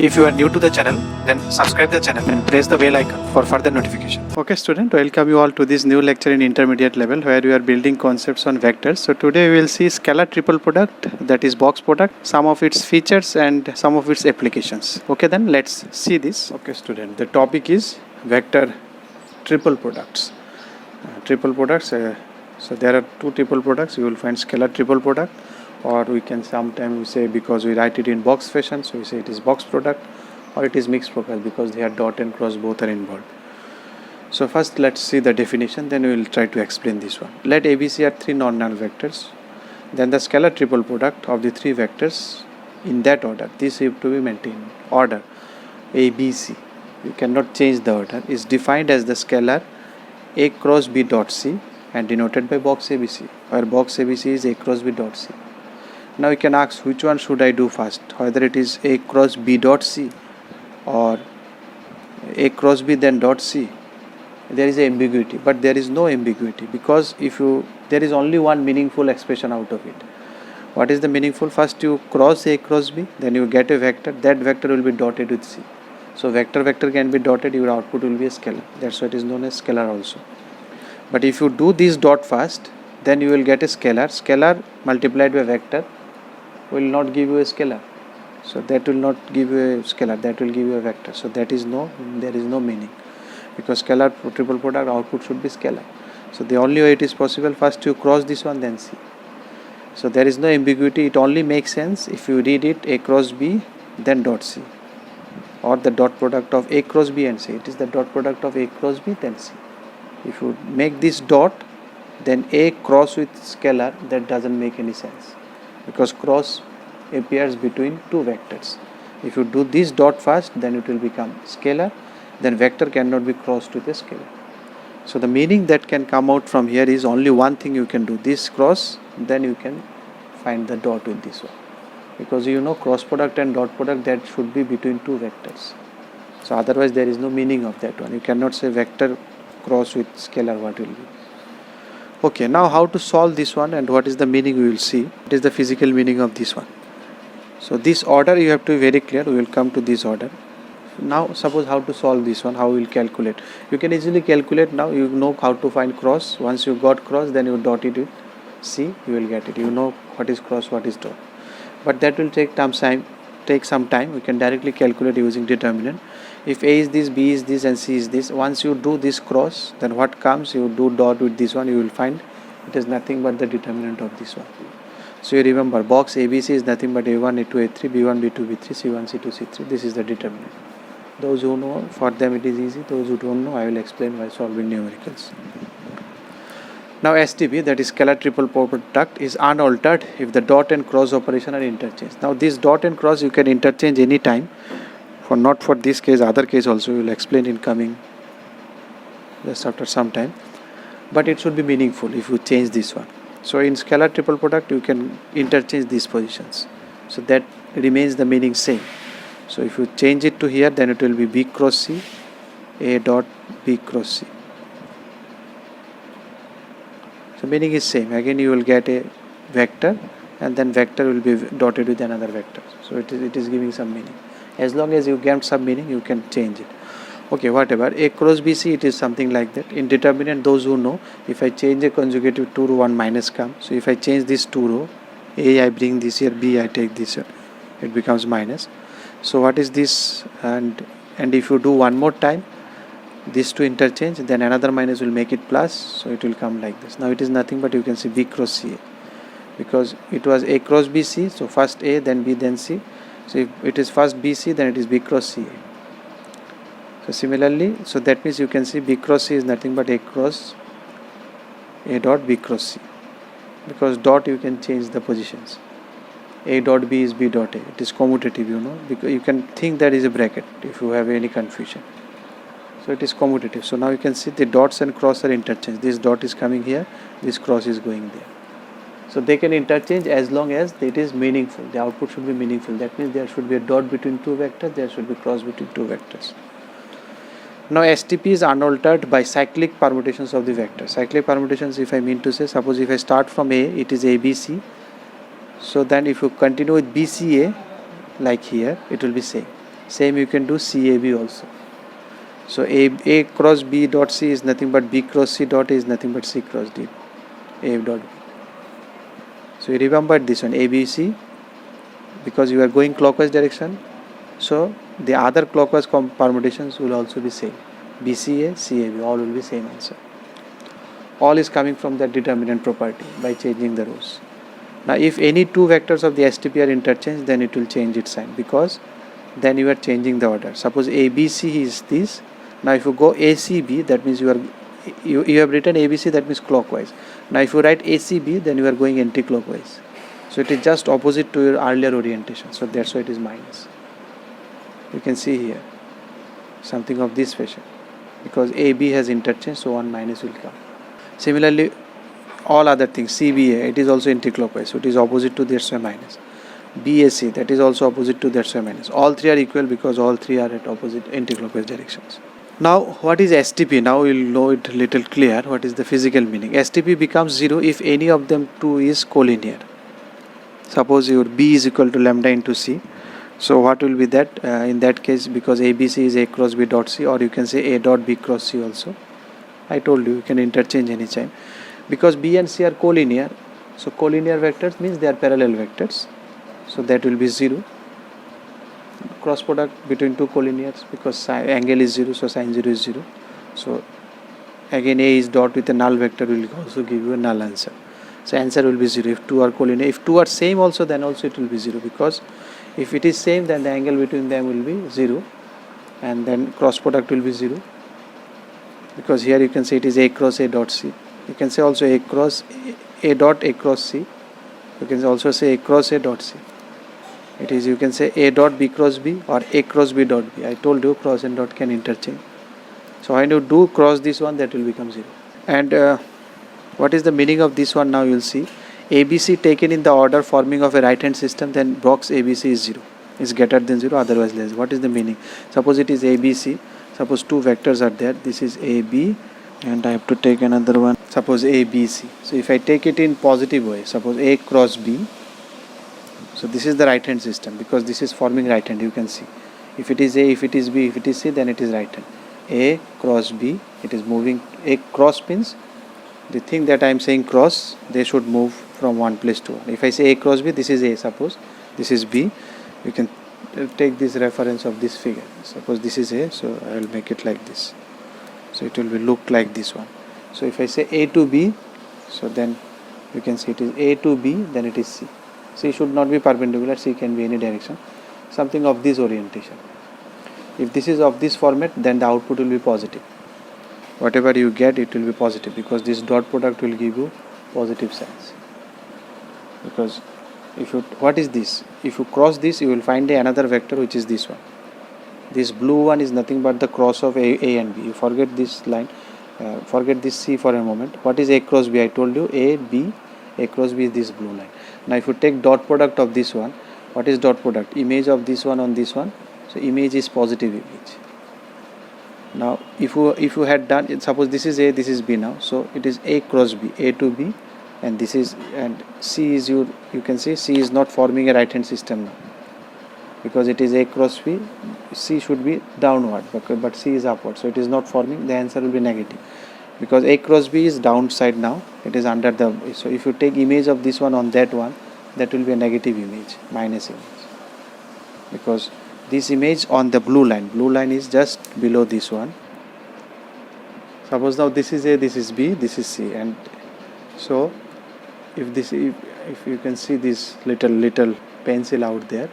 If you are new to the channel, then subscribe the channel and press the bell icon for further notification. Okay student, welcome you all to this new lecture in intermediate level where we are building concepts on vectors. So today we will see scalar triple product, that is box product, some of its features and some of its applications. Okay, then let's see this. Okay student, the topic is vector triple products. So there are two triple products. You will find scalar triple product, or we can sometimes say, because we write it in box fashion, so we say it is box product, or it is mixed product because they are dot and cross, both are involved. So first let's see the definition, then we will try to explain this one. Let ABC are three non-null vectors, then the scalar triple product of the three vectors in that order. This have to be maintained. Order ABC, you cannot change the order, is defined as the scalar A cross B dot C and denoted by box ABC, where box ABC is A cross B dot C. Now you can ask, which one should I do first, whether it is A cross B dot C or A cross B then dot C. There is an ambiguity, but there is no ambiguity, because there is only one meaningful expression out of it. What is the meaningful? First you cross A cross B, then you get a vector, that vector will be dotted with C. So vector can be dotted, your output will be a scalar. That's why it is known as scalar also. But if you do this dot first, then you will get a scalar. Scalar multiplied by vector will not give you a scalar. So that will not give you a scalar, that will give you a vector. So there is no meaning, because scalar triple product output should be scalar. So the only way it is possible, first you cross this one then C. So there is no ambiguity. It only makes sense if you read it A cross B then dot C, or the dot product of A cross B and C. It is the dot product of A cross B then C. If you make this dot, then A cross with scalar, that doesn't make any sense, because cross appears between two vectors. If you do this dot first, then it will become scalar, then vector cannot be crossed with a scalar. So the meaning that can come out from here is only one thing you can do, this cross, then you can find the dot with this one, because you know cross product and dot product, that should be between two vectors. So otherwise there is no meaning of that one. You cannot say vector cross with scalar, what will be. Okay, now how to solve this one and what is the meaning we will see. It is the physical meaning of this one. So this order you have to be very clear. We will come to this order. Now suppose how to solve this one, how we will calculate. You can easily calculate now. You know how to find cross. Once you got cross, then you dot it with C, you will get it. You know what is cross, what is dot. But that will take some time. We can directly calculate using determinant. If A is this, B is this and C is this, once you do this cross, then what comes, you do dot with this one, you will find it is nothing but the determinant of this one. So you remember, box ABC is nothing but A1, A2, A3, B1, B2, B3, C1, C2, C3. This is the determinant. Those who know, for them it is easy. Those who don't know, I will explain while solving numericals. Now STP, that is scalar triple product, is unaltered if the dot and cross operation are interchanged. Now this dot and cross you can interchange any time. Not for this case, other case also we will explain in coming just after some time. But it should be meaningful if you change this one. So in scalar triple product you can interchange these positions. So that remains the meaning same. So if you change it to here, then it will be B cross C, A dot B cross C. So meaning is same. Again you will get a vector, and then vector will be dotted with another vector. So it is giving some meaning. As long as you get some meaning, you can change it. Okay, whatever. A cross BC, it is something like that. In determinant, those who know, if I change a conjugative 2 row, 1 minus comes. So if I change this 2 row, A I bring this here, B I take this here, it becomes minus. So what is this? And if you do one more time, these two interchange, then another minus will make it plus. So it will come like this. Now it is nothing but you can see B cross C, because it was A cross BC. So first A, then B, then C. So if it is first BC, then it is B cross CA. So similarly, so that means you can see B cross C is nothing but A cross A dot B cross C, because dot you can change the positions. A dot B is B dot A. It is commutative, you know, because you can think that is a bracket if you have any confusion. So it is commutative. So now you can see the dots and cross are interchanged. This dot is coming here, this cross is going there. So they can interchange as long as it is meaningful. The output should be meaningful. That means there should be a dot between two vectors, there should be cross between two vectors. Now STP is unaltered by cyclic permutations of the vector. Cyclic permutations, if I mean to say, suppose if I start from A, it is ABC. So then if you continue with BCA, like here, it will be same. Same you can do CAB also. So A cross B dot C is nothing but B cross C dot A is nothing but C cross D. A dot B. So you remember this one ABC, because you are going clockwise direction. So the other clockwise permutations will also be same. BCA, CAB, all will be same answer. All is coming from that determinant property by changing the rows. Now if any two vectors of the STP are interchanged, then it will change its sign, because then you are changing the order. Suppose ABC is this. Now if you go ACB, that means you have written ABC, that means clockwise. Now if you write ACB, then you are going anti-clockwise. So it is just opposite to your earlier orientation. So that's why it is minus. You can see here something of this fashion, because AB has interchanged, so one minus will come. Similarly, all other things, CBA, it is also anti-clockwise, so it is opposite to that's why minus. BAC, that is also opposite to that's why minus. All three are equal because all three are at opposite anti-clockwise directions. Now what is STP? Now we will know it little clear. What is the physical meaning? STP becomes 0 if any of them two is collinear. Suppose your B is equal to lambda into C. So what will be that? In that case, because ABC is A cross B dot C, or you can say A dot B cross C also. I told you can interchange any time. Because B and C are collinear. So collinear vectors means they are parallel vectors. So that will be 0. Cross product between two collinears, because angle is 0, so sin 0 is 0. So again A is dot with a null vector will also give you a null answer. So answer will be 0 if two are collinear. If two are same also, then also it will be 0, because if it is same, then the angle between them will be 0, and then cross product will be 0, because here you can say it is A cross A dot C. You can say also A cross A dot A cross C. You can also say A cross A dot C. It is, you can say A dot B cross B or A cross B dot B. I told you cross and dot can interchange. So when you do cross this one, that will become 0. And what is the meaning of this one? Now you will see. ABC taken in the order forming of a right hand system, then box ABC is 0. Is greater than 0, otherwise less. What is the meaning? Suppose it is ABC. Suppose two vectors are there. This is AB, and I have to take another one. Suppose ABC. So if I take it in positive way, suppose A cross B. So this is the right hand system, because this is forming right hand. You can see. If it is A, if it is B, if it is C, then it is right hand. A cross B, it is moving. A cross means the thing that I am saying cross, they should move from one place to one. If I say A cross B, this is A, suppose this is B, you can take this reference of this figure. Suppose this is A, so I will make it like this. So it will be look like this one. So if I say A to B, so then you can see it is A to B, then it is C. C should not be perpendicular, C can be any direction. Something of this orientation. If this is of this format, then the output will be positive. Whatever you get, it will be positive, because this dot product will give you positive signs. Because if you, what is this? If you cross this, you will find another vector, which is this one. This blue one is nothing but the cross of A and B. You forget this line, forget this C for a moment. What is A cross B? I told you A, B, A cross B is this blue line. Now if you take dot product of this one, what is dot product? Image of this one on this one. So image is positive image. Now if you had done, suppose this is A, this is B now. So it is A cross B, A to B, and this is, and C is you can see C is not forming a right hand system now, because it is A cross B. C should be downward, but C is upward, so it is not forming. The answer will be negative, because A cross B is downside now, it is under the, so if you take image of this one on that one, that will be a negative image, minus image, because this image on the blue line is just below this one. Suppose now this is A, this is B, this is C, and so if you can see this little pencil out there,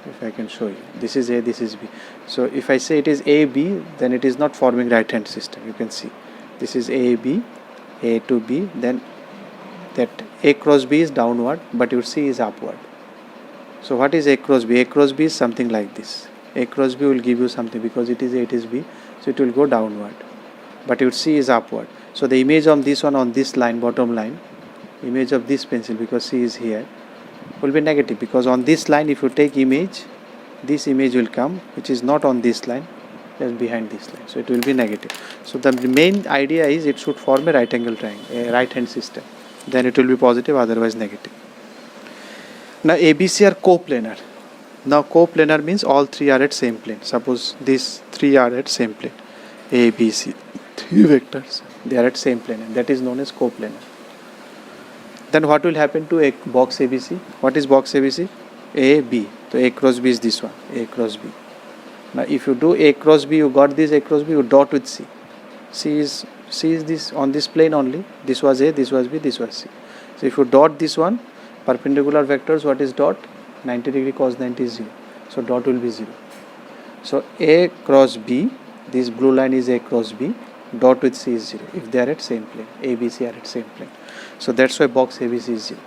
if I can show you, this is A, this is B. So if I say it is A, B, then it is not forming right hand system. You can see this is A, B, A to B, then that A cross B is downward, but your C is upward. So what is A cross B? A cross B is something like this. A cross B will give you something, because it is A, it is B, so it will go downward, but your C is upward. So the image on this one, on this line, bottom line, image of this pencil, because C is here, will be negative, because on this line if you take image, this image will come, which is not on this line, just behind this line, so it will be negative. So the main idea is it should form a right angle triangle, a right hand system, then it will be positive, otherwise negative. Now ABC are coplanar. Now coplanar means all three are at same plane. Suppose these three are at same plane. A, B, C, three vectors. They are at same plane, and that is known as coplanar. Then what will happen to a box ABC? What is box ABC? A, B. So A cross B is this one. A cross B. Now if you do A cross B, you got this A cross B, you dot with C. C is this on this plane only. This was A, this was B, this was C. So if you dot this one, perpendicular vectors, what is dot? 90 degree cos 90 is 0. So dot will be 0. So A cross B, this blue line is A cross B, dot with C is 0 if they are at same plane. A, B, C are at same plane. So that's why box ABC is 0.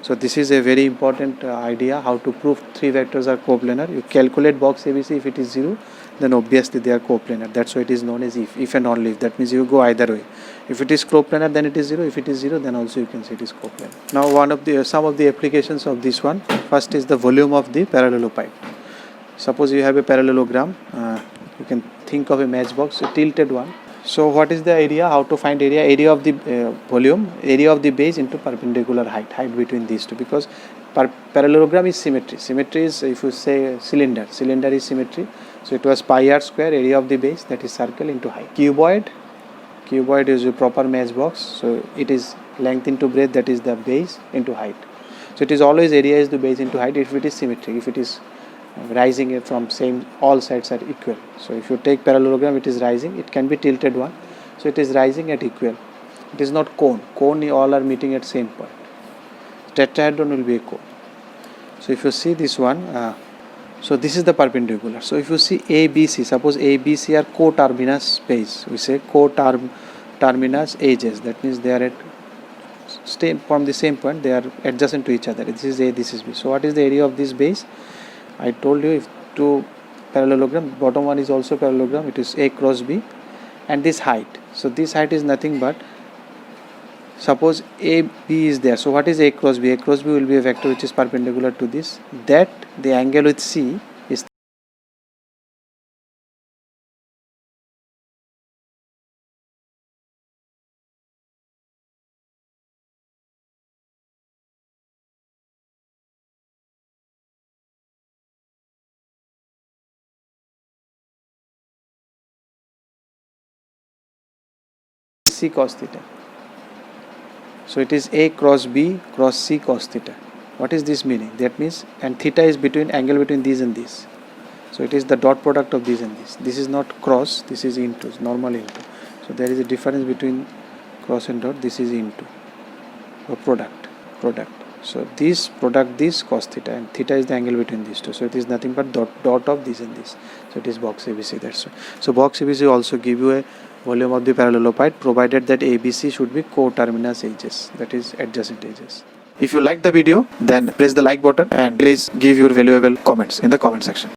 So this is a very important idea how to prove three vectors are coplanar. You calculate box ABC, if it is 0, then obviously they are coplanar. That's why it is known as if and only if. That means you go either way. If it is coplanar, then it is 0. If it is 0, then also you can say it is coplanar. Now some of the applications of this one. First is the volume of the parallelopipe. Suppose you have a parallelogram. You can think of a matchbox, a tilted one. So what is the area? How to find area? Area of the volume, area of the base into perpendicular height between these two, because parallelogram is symmetry. Symmetry is, if you say cylinder is symmetry. So it was pi r square, area of the base, that is circle, into height. Cuboid is a proper matchbox. So it is length into breadth, that is the base, into height. So it is always area is the base into height if it is symmetric. If it is rising from same, all sides are equal. So if you take parallelogram, it is rising. It can be tilted one. So it is rising at equal. It is not cone. Cone all are meeting at same point. Tetrahedron will be a cone. So if you see this one, so this is the perpendicular. So if you see ABC, suppose ABC are coterminous base. We say coterminous edges. That means they are at from the same point. They are adjacent to each other. This is A, this is B. So what is the area of this base? I told you, if two parallelogram, bottom one is also parallelogram, it is A cross B, and this height. So this height is nothing but, suppose AB is there. So what is A cross B? A cross B will be a vector which is perpendicular to this. That the angle with C is C cos theta. So it is A cross B cross C cos theta. What is this meaning? That means, and theta is between angle between these and these. So it is the dot product of these and this. This is not cross, this is into, normal into. So there is a difference between cross and dot. This is into, or product. So this product, this cos theta, and theta is the angle between these two. So it is nothing but dot of this and this. So it is box ABC. That's why. So box ABC also give you a volume of the parallelopipe, provided that ABC should be coterminous edges, that is adjacent edges. If you like the video, then press the like button and please give your valuable comments in the comment section.